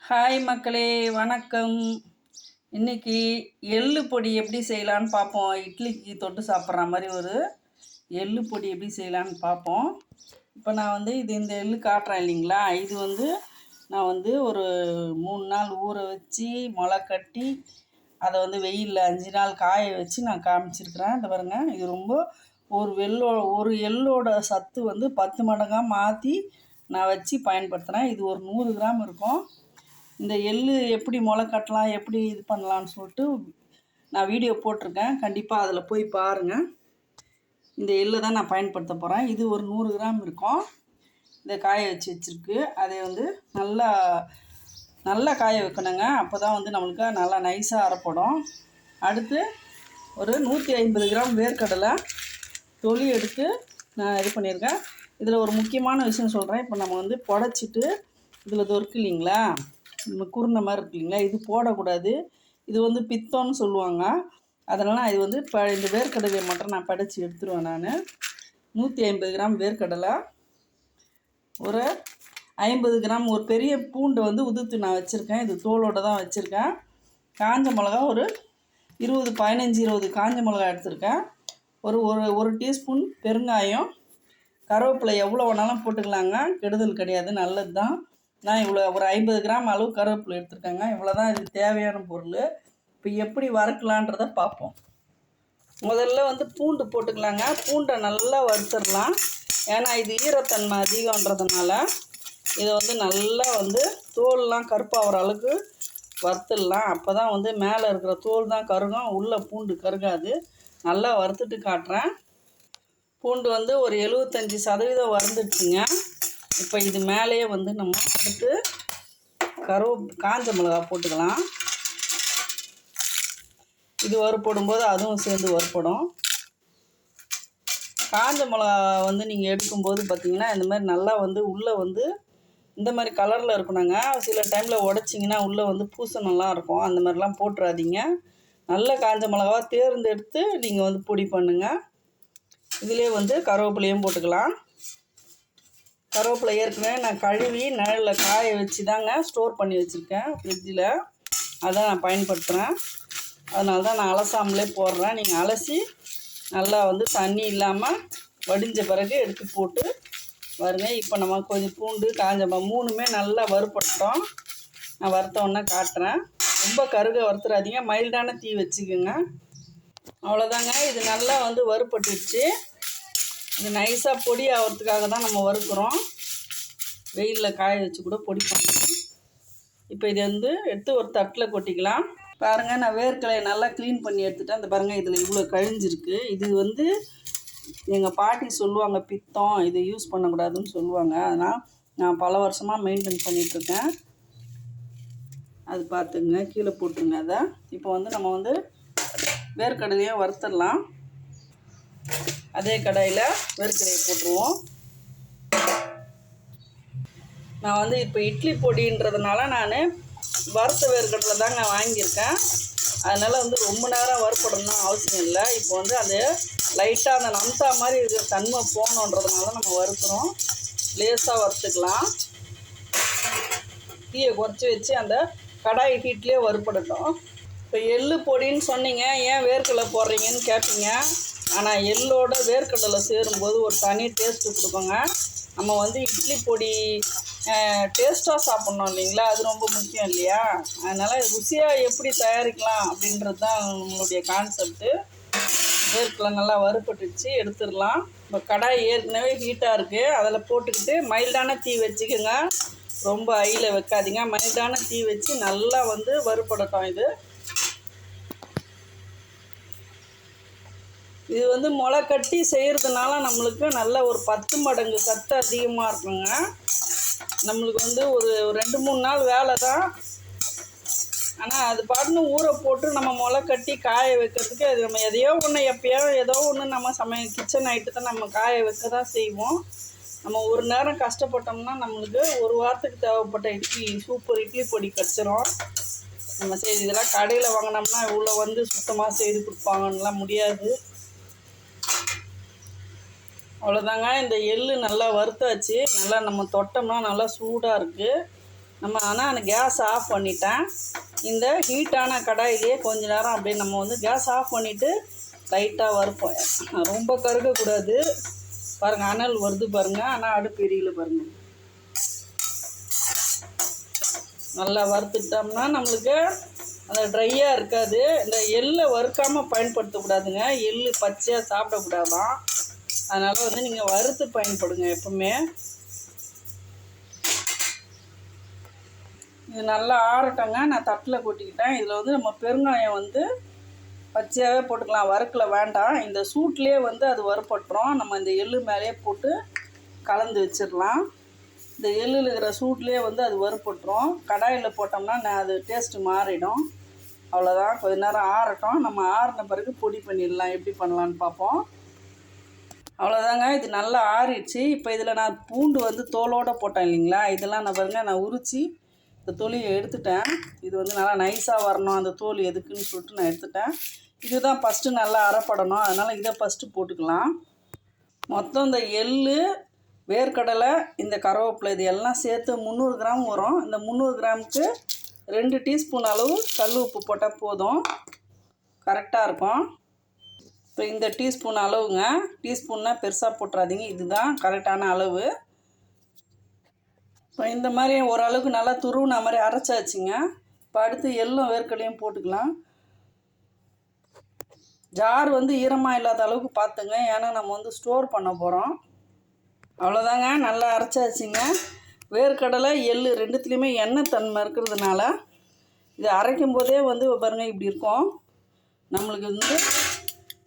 Hi மக்களே, வணக்கம். இன்றைக்கி எள்ளு பொடி எப்படி செய்யலான்னு பார்ப்போம். இட்லிக்கு தொட்டு சாப்பிட்ற மாதிரி ஒரு எள்ளு பொடி எப்படி செய்யலான்னு பார்ப்போம். இப்போ நான் இந்த எள்ளு காட்டுறேன் இல்லைங்களா, இது நான் ஒரு 3 நாள் ஊற வச்சு முளை கட்டி அதை வெயிலில் 5 நாள் காய வச்சு நான் காமிச்சிருக்கிறேன். இந்த பாருங்கள், இது ரொம்ப ஒரு எள்ளோட சத்து 10 மடங்காக மாற்றி நான் வச்சு பயன்படுத்துகிறேன். இது ஒரு 100 கிராம் இருக்கும். இந்த எள்ளு எப்படி முளை கட்டலாம், எப்படி இது பண்ணலான்னு சொல்லிட்டு நான் வீடியோ போட்டிருக்கேன். கண்டிப்பாக அதில் போய் பாருங்கள். இந்த எள்ளு தான் நான் பயன்படுத்த போகிறேன். இது ஒரு 100 கிராம் இருக்கும். இதை காய வச்சுருக்கு. அதை நல்லா காய வைக்கணுங்க. அப்போ தான் நம்மளுக்கு நல்லா நைஸாக அரைப்படும். அடுத்து ஒரு 150 கிராம் வேர்க்கடலை தொளி எடுத்து நான் இது பண்ணியிருக்கேன். இதில் ஒரு முக்கியமான விஷயம் சொல்கிறேன். இப்போ நம்ம புடச்சிட்டு இதில் தொருக்கு இல்லைங்களா, குருணை மாதிரி இருக்கு இல்லைங்களா, இது போடக்கூடாது. இது பித்தம்னு சொல்லுவாங்க. அதனால் இது இந்த வேர்க்கடலையை மட்டும் நான் படித்து எடுத்துருவேன். நான் 150 கிராம் வேர்க்கடலை, ஒரு 50 கிராம் ஒரு பெரிய பூண்டை உதுத்து நான் வச்சுருக்கேன். இது தோலோடு தான் வச்சுருக்கேன். காஞ்ச மிளகா ஒரு 15-20 காஞ்ச மிளகா எடுத்துருக்கேன். ஒரு டீஸ்பூன் பெருங்காயம், கருவேப்பிலை எவ்வளோ வேணாலும் போட்டுக்கலாங்க, கெடுதல் கிடையாது, நல்லது தான். நான் இவ்வளோ ஒரு 50 கிராம் அளவு கருவேப்பிலை எடுத்துருக்கேங்க. இவ்வளோ தான் இதுக்கு தேவையான பொருள். இப்போ எப்படி வறுக்கலான்றதை பார்ப்போம். முதல்ல பூண்டு போட்டுக்கலாங்க. பூண்டை நல்லா வறுத்துடலாம். ஏன்னா இது ஈரத்தன்மை அதிகன்றதுனால இதை நல்லா தோல்லாம் கருப்பாகிற அளவுக்கு வறுத்துடலாம். அப்போ தான் மேலே இருக்கிற தோல் தான் கருகும், உள்ளே பூண்டு கருகாது. நல்லா வறுத்துட்டு காட்டுறேன். பூண்டு ஒரு 75% வறுந்துடுச்சுங்க. இப்போ இது மேலேயே நம்ம அடுத்து காஞ்ச மிளகா போட்டுக்கலாம். இது வறுப்படும்போது அதுவும் சேர்ந்து வறுப்படும். காஞ்ச மிளகா நீங்கள் எடுக்கும்போது பார்த்திங்கன்னா இந்த மாதிரி நல்லா உள்ளே இந்த மாதிரி கலரில் இருக்கணுங்க. சில டைமில் உடச்சிங்கன்னா உள்ளே பூசணம்லாம் இருக்கும். அந்த மாதிரிலாம் போட்டுறாதீங்க. நல்ல காஞ்ச மிளகாவாக தேர்ந்தெடுத்து நீங்கள் பொடி பண்ணுங்கள். இதிலே கருவேப்பிலையும் போட்டுக்கலாம். கருவேப்பிலை ஏற்கனவே நான் கழுவி நிழலில் காய வச்சு தாங்க ஸ்டோர் பண்ணி வச்சுருக்கேன் ஃப்ரிட்ஜில். அதான் நான் பயன்படுத்துகிறேன். அதனால தான் நான் அலசாமலே போடுறேன். நீங்கள் அலசி நல்லா தண்ணி இல்லாமல் வடிஞ்ச பிறகு எடுத்து போட்டு வருங்க. இப்போ நம்ம கொஞ்சம் பூண்டு காஞ்ச மூணுமே நல்லா வறுப்பட்டோம். நான் வறுத்தோன்னே காட்டுறேன். ரொம்ப கருக வறுத்துறாதீங்க, மைல்டான தீ வச்சுக்கோங்க. அவ்வளோதாங்க. இது நல்லா வறுப்பட்டுடுச்சு. இது நைஸாக பொடி ஆகிறதுக்காக தான் நம்ம வறுக்கிறோம். வெயிலில் காய வச்சு கூட பொடி பண்ணலாம். இப்போ இதை எடுத்து ஒரு தட்டில் கொட்டிக்கலாம். பாருங்கள், நான் வேர்க்கலையை நல்லா க்ளீன் பண்ணி எடுத்துட்டேன். அந்த பாருங்கள், இதில் இவ்வளோ கழிஞ்சிருக்கு. இது எங்கள் பாட்டி சொல்லுவாங்க, பித்தம், இதை யூஸ் பண்ணக்கூடாதுன்னு சொல்லுவாங்க. அதனால் நான் பல வருஷமாக மெயின்டைன் பண்ணிகிட்ருக்கேன். அது பார்த்துங்க, கீழே போட்டுருங்க அதை. இப்போ நம்ம வேர்க்கடலையும் வறுத்துடலாம். அதே கடாயில் வேர்க்கடலையை போட்டுருவோம். நான் இப்போ இட்லி பொடின்றதுனால நான் வறுத்த வேர்க்கடலை தாங்க வாங்கியிருக்கேன். அதனால் ரொம்ப நேரம் வறுப்படணும்னு அவசியம் இல்லை. இப்போ அது லைட்டாக அந்த நம்சா மாதிரி இருக்கிற தன்மை போகணுன்றதுனால நம்ம வறுக்கிறோம். லேசாக வறுத்துக்கலாம். தீயை குறைச்சி வச்சு அந்த கடாய் ஹீட்லேயே வறுப்படட்டும். இப்போ எள்ளு பொடின்னு சொன்னீங்க, ஏன் வேர்க்கடலை போடுறீங்கன்னு கேட்பீங்க. ஆனால் எள்ளோட வேர்க்கடலை சேரும்போது ஒரு தனி டேஸ்ட்டு கொடுக்குங்க. நம்ம இட்லி பொடி டேஸ்ட்டாக சாப்பிட்ணும் இல்லைங்களா, அது ரொம்ப முக்கியம் இல்லையா. அதனால் ருசியாக எப்படி தயாரிக்கலாம் அப்படின்றது தான் நம்மளுடைய கான்செப்ட்டு. வேர்க்கடலை நல்லா வறுப்பட்டுச்சு, எடுத்துடலாம். இப்போ கடாய் ஏற்கனவே ஹீட்டாக இருக்குது. அதில் போட்டுக்கிட்டு மைல்டான தீ வச்சுக்கோங்க. ரொம்ப ஹையில் வைக்காதீங்க. மைல்டான தீ வச்சு நல்லா வறுப்படட்டும். இது முளை கட்டி செய்கிறதுனால நம்மளுக்கு நல்ல ஒரு 10 மடங்கு சத்து அதிகமாக இருக்குங்க. நம்மளுக்கு ஒரு 2-3 நாள் வேலை தான். ஆனால் அது பாட்டுன்னு ஊற போட்டு நம்ம முளை கட்டி காய வைக்கிறதுக்கு அது நம்ம எதையோ ஒன்று ஏதோ ஒன்று நம்ம கிச்சன் ஐட்டத்தை நம்ம காய வைக்க தான் செய்வோம். நம்ம ஒரு நேரம் கஷ்டப்பட்டோம்னா நம்மளுக்கு ஒரு வாரத்துக்கு தேவைப்பட்ட சூப்பர் இட்லி பொடி கிடச்சிரும். நம்ம செய்து இதெல்லாம் கடையில் வாங்கினோம்னா இவ்வளோ சுத்தமாக செய்து கொடுப்பாங்கன்னெலாம் முடியாது. அவ்வளோதாங்க. இந்த எள்ளு நல்லா வறுத்தாச்சு. நல்லா நம்ம தொட்டோம்னா நல்லா சூடாக இருக்குது. நான் கேஸ் ஆஃப் பண்ணிட்டேன். இந்த ஹீட்டான கடாயிலே கொஞ்ச நேரம் அப்படியே நம்ம வந்து கேஸ் ஆஃப் பண்ணிவிட்டு லைட்டாக வறுப்போம். ரொம்ப கருகக்கூடாது. பாருங்கள், அனல் வருது பாருங்கள். ஆனால் அடுப்பு எரியல பாருங்கள். நல்லா வறுத்துட்டோம்னா நம்மளுக்கு அந்த ட்ரையாக இருக்காது. இந்த எள்ளை வறுக்காமல் பயன்படுத்தக்கூடாதுங்க. எள் பச்சையாக சாப்பிடக்கூடாதான். அதனால் வந்து நீங்கள் வறுத்து பயன்படுங்க எப்பவுமே. இது நல்லா ஆறட்டங்க. நான் தட்டில் கொட்டிக்கிட்டேன். இதில் வந்து நம்ம பெருங்காயம் வந்து பச்சையாகவே போட்டுக்கலாம், வறுக்கல வேண்டாம். இந்த சூட்லேயே வந்து அது வறுப்பட்டுரும். நம்ம இந்த எள்ளு மேலேயே போட்டு கலந்து வச்சிடலாம். இந்த எள்ளில் இருக்கிற சூட்லேயே வந்து அது வறுப்பட்டுரும். கடாயில் போட்டோம்னா அது டேஸ்ட்டு மாறிடும். அவ்வளோதான். கொஞ்ச நேரம் ஆறட்டும். நம்ம ஆறின பிறகு பொடி பண்ணிடலாம். எப்படி பண்ணலான்னு பார்ப்போம். அவ்வளோதாங்க. இது நல்லா ஆறிடுச்சு. இப்போ இதில் நான் பூண்டு வந்து தோலோடு போட்டேன் இல்லைங்களா, இதெல்லாம் நான் உரித்து இந்த தொலியை எடுத்துட்டேன். இது வந்து நல்லா நைஸாக வரணும். அந்த தோல் எதுக்குன்னு சொல்லிட்டு நான் எடுத்துட்டேன். இதுதான் ஃபஸ்ட்டு நல்லா அரைப்படணும். அதனால் இதை ஃபஸ்ட்டு போட்டுக்கலாம். மொத்தம் இந்த எள், வேர்க்கடலை, இந்த கருவேப்பிலை இது எல்லாம் சேர்த்து 300 கிராம் வரும். இந்த 300 கிராமுக்கு 2 டீஸ்பூன் அளவு கல் உப்பு போட்டால் போதும், கரெக்டாக இருக்கும். இப்போ இந்த டீஸ்பூன் அளவுங்க. டீஸ்பூன்னா பெருசாக போட்டுறாதீங்க, இதுதான் கரெக்டான அளவு. இப்போ இந்த மாதிரி ஓரளவுக்கு நல்லா துருவுன மாதிரி அரைச்சாச்சுங்க. இப்போ அடுத்து எள்ளும் வேர்க்கடலையும் போட்டுக்கலாம். ஜார் வந்து ஈரமாக இல்லாத அளவுக்கு பார்த்துங்க, ஏன்னா நம்ம வந்து ஸ்டோர் பண்ண போகிறோம். அவ்வளோதாங்க, நல்லா அரைச்சாச்சுங்க. வேர்க்கடலை எள் ரெண்டுத்துலேயுமே எண்ணெய் தன்மை இருக்கிறதுனால இது அரைக்கும் போதே வந்து பாருங்கள் இப்படி இருக்கும். நம்மளுக்கு வந்து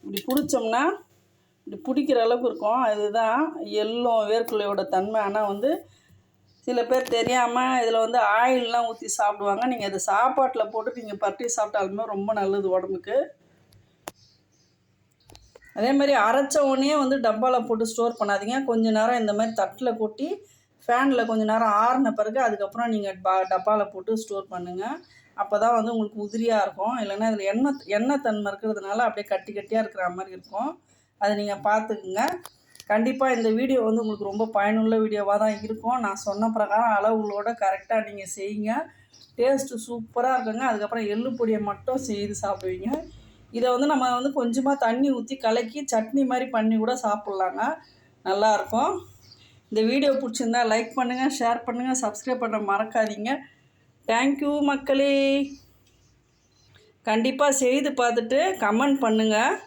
இப்படி பிடிச்சோம்னா இப்படி பிடிக்கிற அளவுக்கு இருக்கும். இதுதான் எள்ளும் வேர்க்கடலையோட தன்மை. ஆனால் வந்து சில பேர் தெரியாமல் இதில் வந்து ஆயிலெலாம் ஊற்றி சாப்பிடுவாங்க. நீங்கள் இது சாப்பாட்டில் போட்டு நீங்கள் பரட்டி சாப்பிட்டாலுமே ரொம்ப நல்லது உடம்புக்கு. அதே மாதிரி அரைச்ச உடனே வந்து டப்பாவில் போட்டு ஸ்டோர் பண்ணாதீங்க. கொஞ்சம் நேரம் இந்த மாதிரி தட்டில் கொட்டி ஃபேனில் கொஞ்சம் நேரம் ஆறின பிறகு அதுக்கப்புறம் நீங்கள் டப்பாவில் போட்டு ஸ்டோர் பண்ணுங்கள். அப்போ தான் வந்து உங்களுக்கு உதிரியாக இருக்கும். இல்லைன்னா இதில் எண்ணெய் தன்மை இருக்கிறதுனால அப்படியே கட்டி கட்டியாக இருக்கிற மாதிரி இருக்கும். அதை நீங்கள் பார்த்துக்குங்க. கண்டிப்பாக இந்த வீடியோ வந்து உங்களுக்கு ரொம்ப பயனுள்ள வீடியோவாக தான் இருக்கும். நான் சொன்ன பிரகாரம் அளவுகளோட கரெக்டாக நீங்கள் செய்யுங்க. டேஸ்ட்டு சூப்பராக இருக்குங்க. அதுக்கப்புறம் எள்ளு பொடியை மட்டும் செய்து சாப்பிடுவீங்க. இதை வந்து நம்ம வந்து கொஞ்சமாக தண்ணி ஊற்றி கலக்கி சட்னி மாதிரி பண்ணி கூட சாப்பிட்லாங்க, நல்லாயிருக்கும். இந்த வீடியோ பிடிச்சிருந்தா லைக் பண்ணுங்கள், ஷேர் பண்ணுங்கள், சப்ஸ்கிரைப் பண்ண மறக்காதீங்க. தேங்க்யூ மக்களே. கண்டிப்பாக செய்து பார்த்துட்டு கமெண்ட் பண்ணுங்கள்.